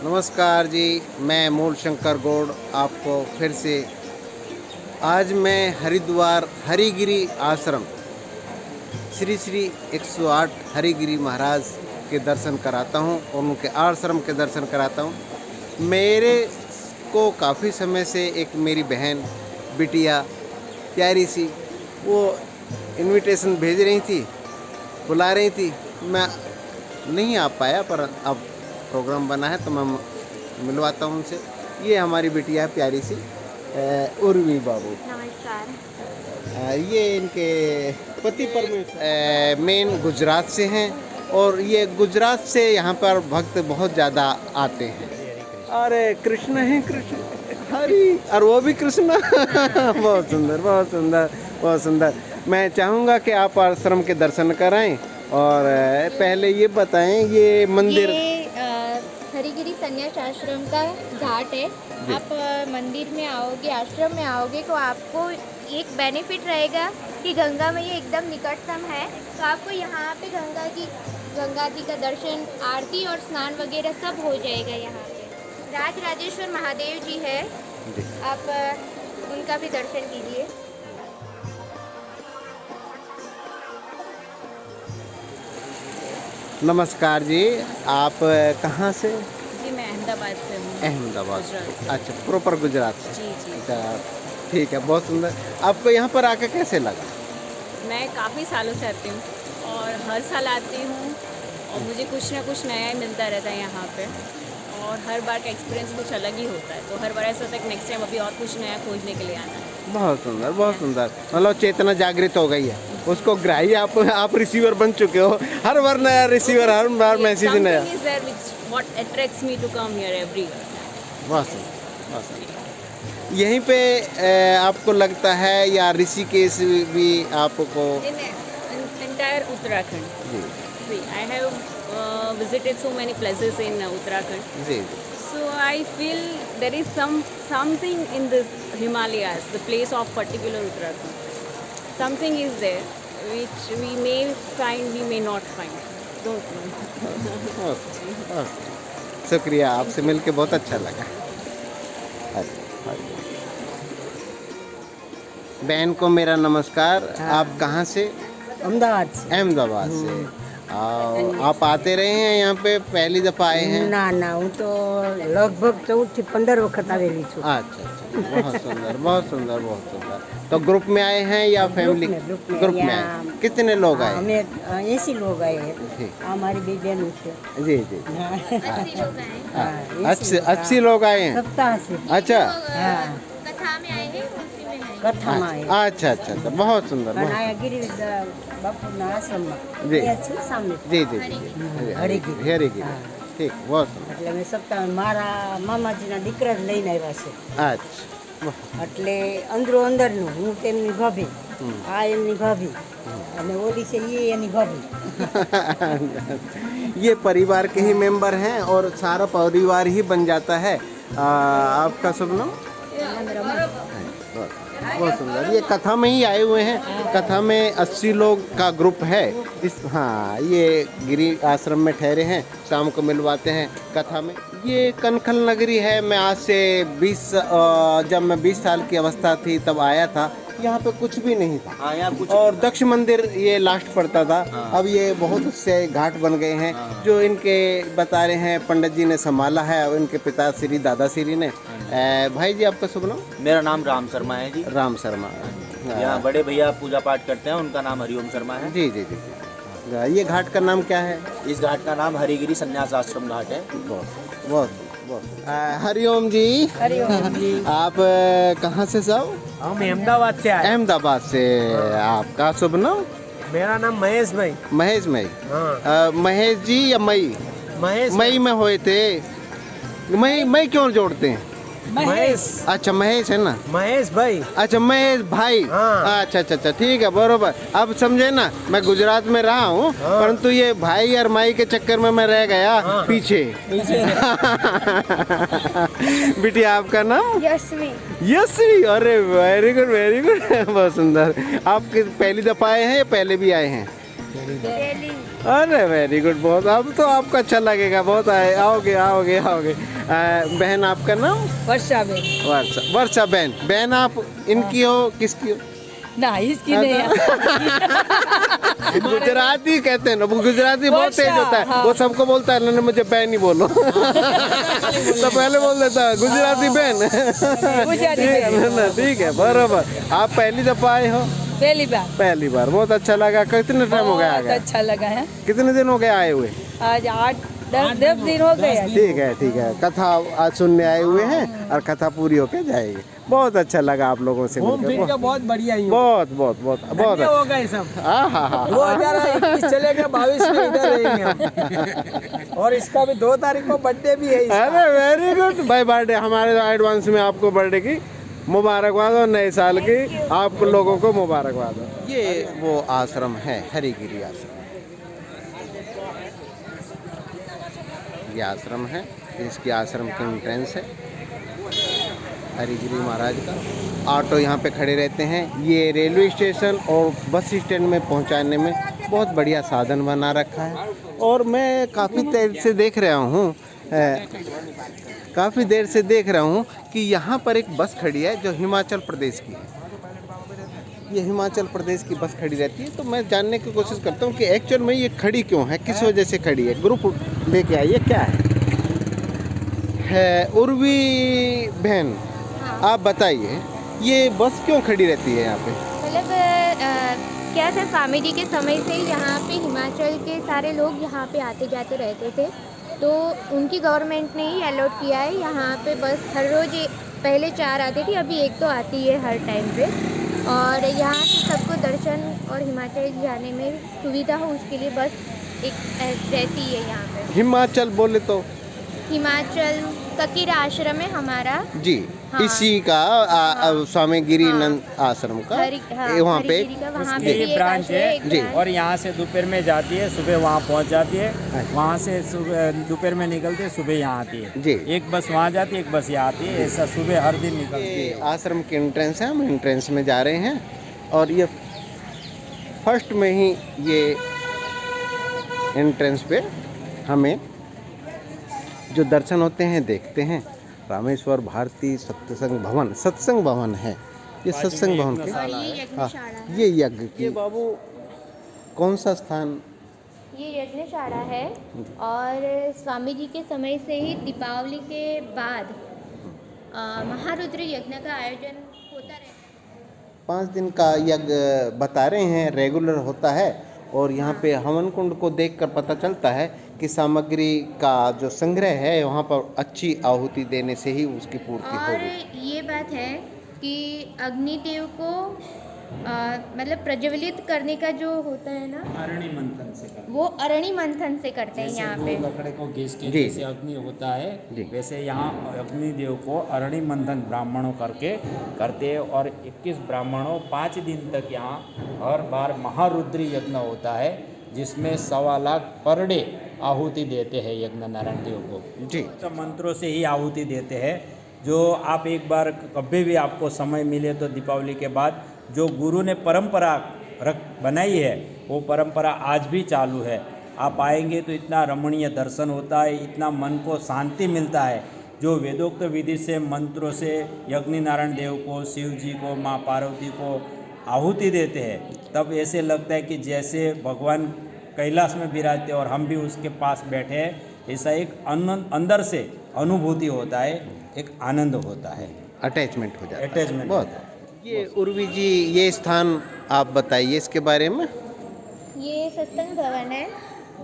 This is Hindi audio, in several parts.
नमस्कार जी, मैं मूल शंकर गौड़ आपको फिर से आज मैं हरिद्वार हरिगिरी आश्रम श्री श्री 108 हरिगिरी महाराज के दर्शन कराता हूं और उनके आश्रम के दर्शन कराता हूं। मेरे को काफ़ी समय से एक मेरी बहन बिटिया प्यारी सी वो इनविटेशन भेज रही थी, बुला रही थी। मैं नहीं आ पाया, पर अब प्रोग्राम बना है तो मैं मिलवाता हूँ उनसे। ये हमारी बिटिया प्यारी सी उर्वी बाबू। नमस्कार। ये इनके पति परमेश्वर मेन गुजरात से हैं और ये गुजरात से यहाँ पर भक्त बहुत ज़्यादा आते हैं। अरे कृष्ण है, कृष्ण हरि, और वो भी कृष्ण बहुत सुंदर, बहुत सुंदर, बहुत सुंदर। मैं चाहूँगा कि आप आश्रम के दर्शन कराएं। और पहले ये बताएं, ये मंदिर हरिगिरी संन्यास आश्रम का घाट है। आप मंदिर में आओगे, आश्रम में आओगे तो आपको एक बेनिफिट रहेगा कि गंगा मैया एकदम निकटतम है। तो आपको यहाँ पे गंगा जी का दर्शन, आरती और स्नान वगैरह सब हो जाएगा। यहाँ पे राजराजेश्वर महादेव जी है, आप उनका भी दर्शन कीजिए। नमस्कार जी, आप कहाँ से? जी मैं अहमदाबाद से हूँ। अहमदाबाद से, अच्छा, प्रॉपर गुजरात से। जी जी। अच्छा, ठीक है, बहुत सुंदर। आपको यहाँ पर आकर कैसे लगा? मैं काफ़ी सालों से आती हूँ और हर साल आती हूँ और मुझे कुछ ना कुछ नया ही मिलता रहता है यहाँ पे, और हर बार का एक्सपीरियंस कुछ अलग ही होता है। तो हर बार ऐसा होता है कि नेक्स्ट टाइम अभी और कुछ नया खोजने के लिए आना है। बहुत सुंदर, बहुत सुंदर। मतलब चेतना जागृत हो गई है, उसको ग्राही आप रिसीवर बन चुके हो। हर बार नया रिसीवर, हर बार मैसेज नया। What attracts me to come here every year. बहुत सुंदर, बहुत सुंदर। यहीं पे आपको लगता है या ऋषिकेश भी आपको? Entire Uttarakhand. Ji See, I have visited so many places in Uttarakhand. Ji. So I feel there is something in this Himalayas, the place of particular Uttarakhand. Something is there which we may find, we may not find. Don't know. शुक्रिया, आपसे मिलके बहुत अच्छा लगा। बहन को मेरा नमस्कार। आप कहाँ से? अहमदाबाद से। अहमदाबाद से। आप आते रहे हैं यहाँ पे, पहली दफ़ा आए हैं? ना હું तो लगभग 14 થી 15 वक्त आवेली છું। अच्छा अच्छा, बहुत सुंदर, बहुत सुंदर, बहुत सुंदर। तो ग्रुप में आए हैं या फैमिली? ग्रुप में आए। कितने लोग आए? हमें 80 लोग आए हैं। हमारी भी बहनों से। जी जी। 80 लोग आए। 80 लोग आए हैं। सप्ताह से। अच्छा, कथा में आए हैं, उसी में आए। कथा में आए। अच्छा अच्छा अच्छा, बहुत सुंदर, बहुत। बनाया गिरी बापू ना आश्रम में। जी ये अच्छे सामने। जी जी जी, हरिगिरी। ઠીક બહુ સુંદર એટલે અમે સપ્તાહ મારા મામાજીના દીકરા જ લઈને આવ્યા છે अच्छा એટલે અંદરો અંદરનું હું તેમની ભાભી આ એમની ભાભી અને ઓલી છે એ એની ભાભી ये परिवार के ही मेंबर हैं और सारा परिवार ही बन जाता है। आपका शुभ नाम? बहुत सुंदर। ये कथा में ही आए हुए हैं। कथा में 80 लोग का ग्रुप है। इस हाँ ये गिरी आश्रम में ठहरे हैं, शाम को मिलवाते हैं कथा में। ये कनखल नगरी है। मैं आज से 20 जब मैं 20 साल की अवस्था थी तब आया था। यहाँ पे कुछ भी नहीं था। हाँ यहाँ कुछ और दक्ष मंदिर ये लास्ट पड़ता था। अब ये बहुत से घाट बन गए हैं जो इनके बता रहे हैं पंडित जी ने संभाला है और इनके पिता श्री दादा श्री ने। भाई जी आपका शुभ नाम? मेरा नाम राम शर्मा है जी। राम शर्मा। यहाँ बड़े भैया पूजा पाठ करते हैं, उनका नाम हरिओम शर्मा है। जी जी जी जी। ये घाट का नाम क्या है? इस घाट का नाम हरिगिरी संन्यास आश्रम घाट है। बहुत बहुत बहुत। हरिओम जी। હરિઓમ જી आप कहाँ से सब? हम अहमदाबाद से आए। अहमदाबाद से। आपका शुभ नाम? मेरा नाम महेश भाई। महेश मई। हाँ महेश जी या मई? महेश मई में हुए थे। मई क्यों जोड़ते हैं? महेश अच्छा महेश है ना। महेश भाई। अच्छा महेश भाई। हाँ। अच्छा अच्छा अच्छा ठीक है बरोबर। अब समझे ना, मैं गुजरात में रहा हूँ परंतु ये भाई और माई के चक्कर में मैं रह गया पीछे। बिटिया आपका नाम? यशवी। यशवी। अरे वेरी गुड वेरी गुड। बहुत सुंदर। आप पहली दफा आए हैं या पहले भी आए हैं? अरे वेरी गुड। बहुत अब तो आपको अच्छा लगेगा बहुत। आओगे आओगे आओगे। बहन आपका नाम? વર્ષાબેન वर्षा। वर्षा बहन। बहन आप इनकी हो किसकी हो? ના इसकी नहीं गुजराती कहते हैं ना, वो गुजराती बहुत तेज होता है। वो सबको बोलता है ना मुझे बहन ही बोलो। तो पहले बोल देता है गुजराती बहन। ठीक है ना, ठीक है बरोबर। आप पहली दफा आए हो? पहली बार पहली बार। बहुत अच्छा लगा। कितने टाइम हो गया आ गया? अच्छा लगा है कितने दिन हो गए आए हुए? आज 8-10 दिन हो गए ठीक है ठीक है। कथा आज सुनने आए हुए हैं और कथा पूरी होके जाएगी। बहुत अच्छा लगा आप लोगों से घूम फिर मिलकर। के बहुत बढ़िया ही बहुत बहुत बहुत बहुत धन्य हो गए सब। हाँ हाँ हाँ। 2021 चलेगा, 22 में इधर रहेंगे हम। और इसका भी 2 तारीख को बर्थडे भी है इसका। अरे वेरी गुड भाई। बर्थडे हमारे एडवांस में आपको बर्थडे की मुबारकबाद और नए साल की आप लोगों को मुबारकबाद हो। ये वो आश्रम है हरिगिरी आश्रम। ये आश्रम है, इसकी आश्रम की एंट्रेंस है हरिगिरी महाराज का। ऑटो यहाँ पे खड़े रहते हैं। ये रेलवे स्टेशन और बस स्टैंड में पहुँचाने में बहुत बढ़िया साधन बना रखा है। और मैं काफ़ी देर से देख रहा हूँ कि यहाँ पर एक बस खड़ी है जो हिमाचल प्रदेश की है। ये हिमाचल प्रदेश की बस खड़ी रहती है। तो मैं जानने की कोशिश करता हूँ कि एक्चुअल में ये खड़ी क्यों है, किस वजह से खड़ी है। ग्रुप लेके आई है क्या है? उर्वी बहन आप बताइए ये बस क्यों खड़ी रहती है यहाँ पे? मतलब क्या था, स्वामी जी के समय से यहाँ पे हिमाचल के सारे लोग यहाँ पे आते जाते रहते थे। तो उनकी गवर्नमेंट ने ही अलॉट किया है यहाँ पे बस हर रोज़। पहले 4 आती थी, अभी 1 तो आती है हर टाइम पे। और यहाँ से सबको दर्शन और हिमाचल जाने में सुविधा हो उसके लिए बस एक रहती है यहाँ पे। हिमाचल बोले तो हिमाचल ककीर आश्रम है हमारा जी। हाँ। इसी का स्वामी गिरीनंद आश्रम का वहाँ पे वहाँ जी। पे ये ब्रांच है जी। और यहाँ से दोपहर में जाती है, सुबह वहाँ पहुँच जाती है। वहाँ से सुबह दोपहर में निकलती है, सुबह यहाँ आती है। जी। एक बस वहाँ जाती है, एक बस यहाँ आती है। ऐसा सुबह हर दिन निकलती है। ये आश्रम की एंट्रेंस है। हम एंट्रेंस में जा रहे हैं और ये फर्स्ट में ही ये एंट्रेंस पे हमें जो दर्शन होते हैं देखते हैं। रामेश्वर भारती सत्संग भवन है। ये सत्संग भवन के और ये यज्ञशाला है। ये यज्ञ की। बाबू कौन सा स्थान? ये यज्ञशाला है और स्वामी जी के समय से ही दीपावली के बाद महारुद्र यज्ञ का आयोजन होता रहता है। 5 दिन का यज्ञ बता रहे हैं, रेगुलर होता है। और यहाँ पे हवन कुंड को देखकर पता चलता है कि सामग्री का जो संग्रह है वहाँ पर अच्छी आहुति देने से ही उसकी पूर्ति और होगी। ये बात है कि अग्निदेव को मतलब प्रज्वलित करने का जो होता है ना, अरणि मंथन से करते वो अरणि मंथन से करते हैं यहाँ पे। लकड़े को घिस के जी। जैसे अग्नि होता है जी। वैसे यहाँ अग्नि देव को अरणि मंथन ब्राह्मणों करके करते हैं। और 21 ब्राह्मणों 5 दिन तक यहाँ हर बार महारुद्री यज्ञ होता है, जिसमें 1.25 लाख पर डे आहुति देते हैं यज्ञ नारायण देव को। जी। तो मंत्रों से ही आहुति देते हैं। जो आप एक बार कभी भी आपको समय मिले तो दीपावली के बाद जो गुरु ने परंपरा बनाई है वो परंपरा आज भी चालू है। आप आएंगे तो इतना रमणीय दर्शन होता है, इतना मन को शांति मिलता है। जो वेदोक्त विधि से मंत्रों से यज्ञ नारायण देव को, शिव जी को, माँ पार्वती को आहुति देते हैं, तब ऐसे लगता है कि जैसे भगवान कैलाश में विराजते और हम भी उसके पास बैठे हैं। ऐसा एक अंदर से अनुभूति होता है, एक आनंद होता है, अटैचमेंट हो जाता है। अटैचमेंट बहुत। ये उर्वी जी, ये स्थान आप बताइए इसके बारे में। ये सत्संग भवन है,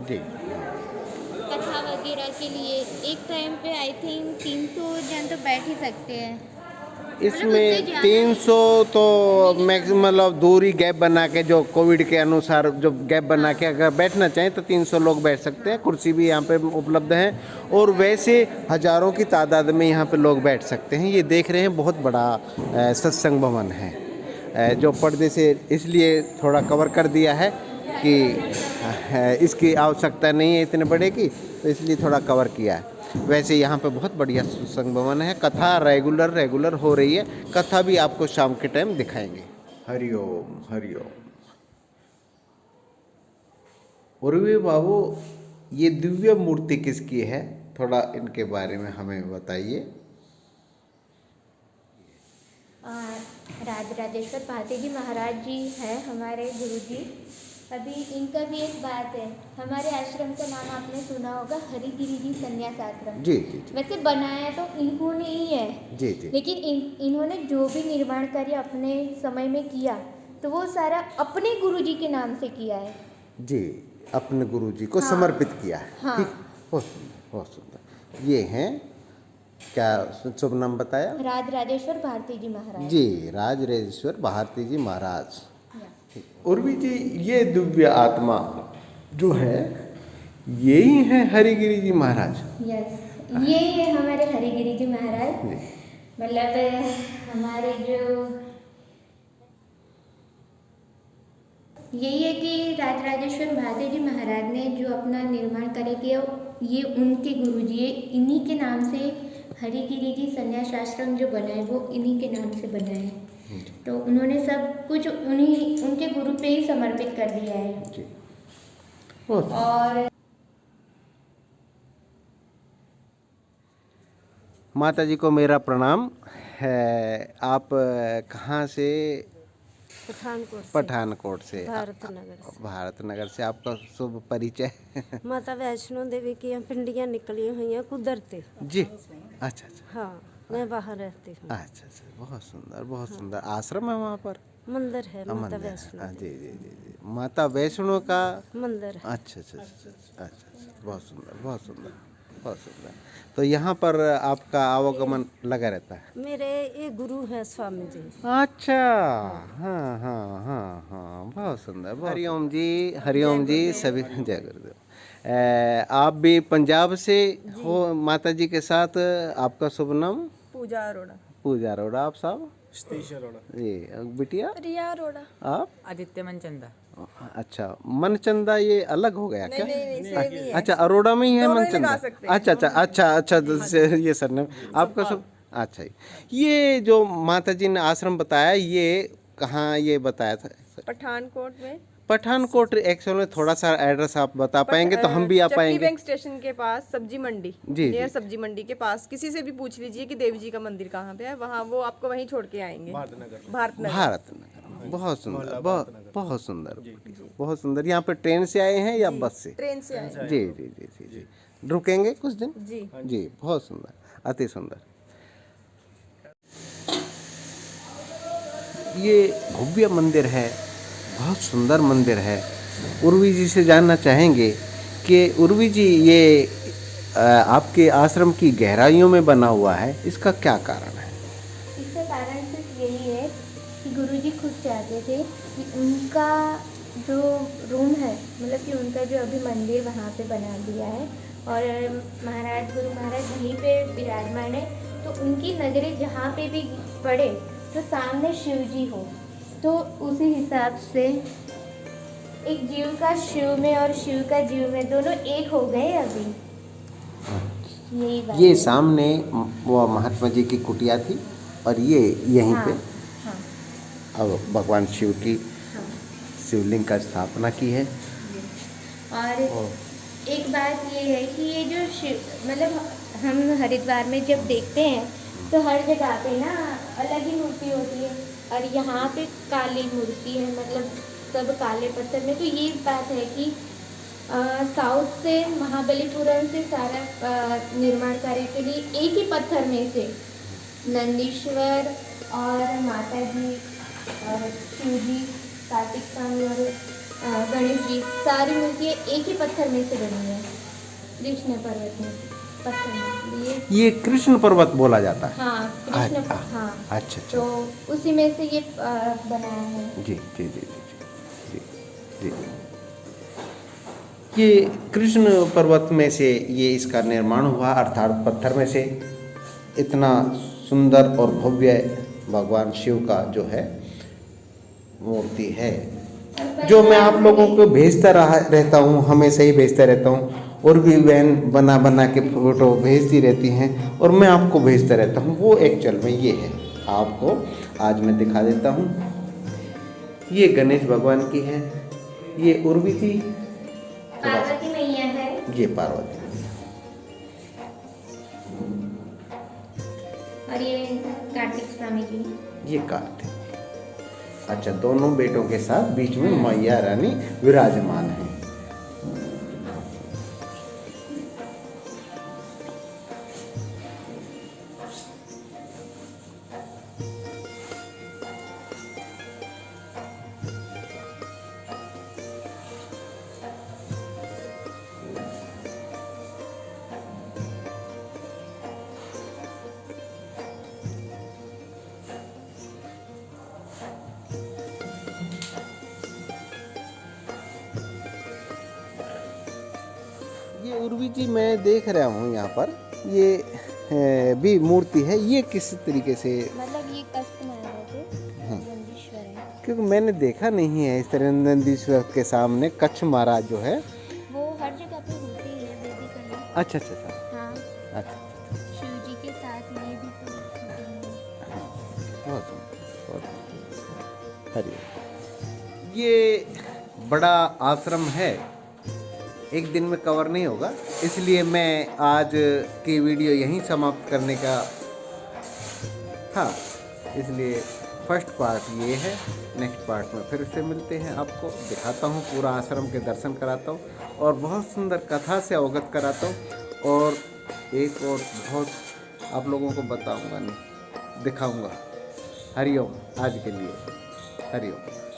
जी। कथा वगैरह के लिए। एक टाइम पे आई थिंक 300 जन तो बैठ ही सकते हैं। इसमें 300 तो मैक्सिमम मतलब दूरी गैप बना के, जो कोविड के अनुसार जो गैप बना के अगर बैठना चाहें तो 300 लोग बैठ सकते हैं। कुर्सी भी यहाँ पे उपलब्ध है और वैसे हजारों की तादाद में यहाँ पे लोग बैठ सकते हैं। ये देख रहे हैं बहुत बड़ा सत्संग भवन है, जो पर्दे से इसलिए थोड़ा कवर कर दिया है कि इसकी आवश्यकता नहीं है इतने बड़े की, तो इसलिए थोड़ा कवर किया है। वैसे यहाँ पे बहुत बढ़िया सत्संग भवन है। कथा रेगुलर हो रही है। कथा भी आपको शाम के टाइम दिखाएंगे। हरिओम हरिओम। उर्वी बाबू, ये दिव्य मूर्ति किसकी है? थोड़ा इनके बारे में हमें बताइए। राजराजेश्वर भारती जी महाराज जी हैं हमारे गुरु जी। अभी इनका भी एक बात है, हमारे आश्रम का नाम आपने सुना होगा, हरिगिरी जी संन्यास आश्रम। जी जी जी वैसे बनाया तो इन्होंने ही है, जी जी। लेकिन इन्होंने जो भी निर्माण कार्य अपने समय में किया तो वो सारा अपने गुरु जी के नाम से किया है। जी, अपने गुरु जी को हाँ। समर्पित किया है। हाँ। ठीक, बहुत सुंदर बहुत सुंदर। ये हैं, क्या शुभ नाम बताया? राजराजेश्वर भारती जी महाराज जी, राजराजेश्वर भारती जी महाराज। या। उर्वी जी, ये दिव्य आत्मा जो है यही है हरिगिरी जी महाराज। यस, ये है हमारे हरिगिरी जी महाराज। जी। मतलब हमारे जो यही है कि राजराजेश्वर भारती जी महाराज ने जो अपना निर्माण कार्य किया, ये उनके गुरु जी, इन्हीं के नाम से हरिगिरी जी संन्यास आश्रम जो बना है वो इन्हीं के नाम से बना है। तो उन्होंने सब कुछ उनके गुरु पे ही समर्पित कर दिया है। जी। बहुत। और माता जी को मेरा प्रणाम है। आप कहाँ से? पठानकोट से। भारत नगर से। आपका शुभ परिचय? माता वैष्णो देवी की यहाँ पिंडियाँ निकली हुई हैं कुदरती। जी। अच्छा अच्छा। हाँ, मैं बाहर रहती हूँ। अच्छा अच्छा, बहुत सुंदर बहुत सुंदर। आश्रम है वहाँ पर? मंदिर है माता मंदिर है। वैष्णो हाँ, जी जी जी जी। माता वैष्णो का मंदिर है। अच्छा अच्छा अच्छा अच्छा अच्छा, बहुत सुंदर बहुत सुंदर बहुत सुंदर। तो यहाँ पर आपका आवागमन लगा रहता है? मेरे ये गुरु हैं स्वामी जी। अच्छा, हाँ हाँ हाँ हाँ, बहुत सुंदर। हरिओम जी, हरिओम जी, सभी जय गुरुदेव। आप भी पंजाब से हो माता जी के साथ? आपका शुभ नाम? पूजा अरोड़ा। पूजा अरोड़ा। आप साहब? सतीश अरोड़ा। जी। बिटिया? रिया अरोड़ा। आप? आदित्य मनचंदा। अच्छा, मनचंदा ये अलग हो गया क्या? नहीं, सेम ही है। अच्छा, अरोड़ा में ही है दोनों ही मनचंदा? लगा सकते हैं। अच्छा अच्छा अच्छा अच्छा, ये सरनेम आपका सब? अच्छा, ये जो माता जी ने आश्रम बताया, ये कहाँ ये बताया था? पठानकोट में। पठानकोट। एक्चुअली थोड़ा सा एड्रेस आप बता पाएंगे तो हम भी आ पाएंगे। बैंक स्टेशन के पास सब्जी मंडी। जी, नियर जी। सब्जी मंडी के पास किसी से भी पूछ लीजिए कि देवी जी का मंदिर कहाँ पे है, वहाँ वो आपको वहीं छोड़ के आएंगे। भारत नगर। बहुत सुंदर बहुत सुंदर बहुत सुंदर। यहाँ पे ट्रेन से आए हैं या बस से? ट्रेन से आए। जी जी जी जी जी। रुकेंगे कुछ दिन? जी जी, बहुत सुंदर, अति सुंदर। ये भव्य मंदिर है, बहुत सुंदर मंदिर है। उर्वी जी से जानना चाहेंगे कि उर्वी जी, ये आपके आश्रम की गहराइयों में बना हुआ है, इसका क्या कारण है? इसका कारण सिर्फ यही है कि गुरु जी खुद चाहते रहे थे कि उनका जो रूम है, मतलब कि उनका जो अभी मंदिर वहाँ पे बना दिया है और महाराज गुरु महाराज वहीं पे विराजमान है, तो उनकी नज़रें जहाँ पे भी पड़े तो सामने शिव जी हो। तो उसी हिसाब से एक जीव का शिव में और शिव का जीव में दोनों एक हो गए अभी। यही बात ये है। सामने वो महात्मा जी की कुटिया थी और ये यहीं हाँ, पे हाँ, अब भगवान शिव की हाँ। शिवलिंग का स्थापना की है। और एक बात ये है कि ये जो शिव, मतलब हम हरिद्वार में जब देखते हैं तो हर जगह पे ना अलग ही मूर्ति होती है और यहाँ पे काली मूर्ति है, मतलब सब काले पत्थर में। तो ये बात है कि साउथ से महाबलीपुरम से सारा निर्माण कार्य के लिए एक ही पत्थर में से नंदीश्वर और माता जी और शिव जी, कार्तिक स्वामी और गणेश जी, सारी मूर्तियाँ एक ही पत्थर में से बनी है, कृष्ण पर्वत में पत्थर में। ये कृष्ण पर्वत बोला जाता है। हाँ, कृष्ण, हाँ। अच्छा। तो उसी में से ये बनाया है। जी जी जी जी जी जी। ये कृष्ण पर्वत में से ये इसका निर्माण हुआ, अर्थात पत्थर में से। इतना सुंदर और भव्य भगवान शिव का जो है मूर्ति है, जो मैं आप लोगों को भेजता रहता हूँ, हमेशा ही भेजता रहता हूँ। और भी बहन बना के फ़ोटो भेजती रहती हैं और मैं आपको भेजता रहता हूँ। वो एक्चुअल में ये है, आपको आज मैं दिखा देता हूँ। ये गणेश भगवान की है, ये उर्वशी, पार्वती मैया है, ये पार्वती, और ये कार्तिक स्वामी जी, ये कार्तिक। अच्छा, दोनों बेटों के साथ बीच में मैया रानी विराजमान है। ये उर्वी जी मैं देख रहा हूँ यहाँ पर, ये भी मूर्ति है। ये किस तरीके से, मतलब ये नंदीश्वर है, क्योंकि मैंने देखा नहीं है इस तरह नंदीश्वर के सामने कच्छ महाराज जो है वो हर जगह पे होती है बेसिकली। अच्छा। हाँ, अच्छा, शिव जी के साथ ये भी तो होती है। बहुत हरिओम। ये बड़ा आश्रम है, एक दिन में कवर नहीं होगा, इसलिए मैं आज की वीडियो यहीं समाप्त करने का, हाँ, इसलिए फर्स्ट पार्ट ये है। नेक्स्ट पार्ट में फिर से मिलते हैं, आपको दिखाता हूँ, पूरा आश्रम के दर्शन कराता हूँ और बहुत सुंदर कथा से अवगत कराता हूँ और एक और बहुत आप लोगों को बताऊँगा, नहीं दिखाऊँगा। हरिओम। आज के लिए हरिओम।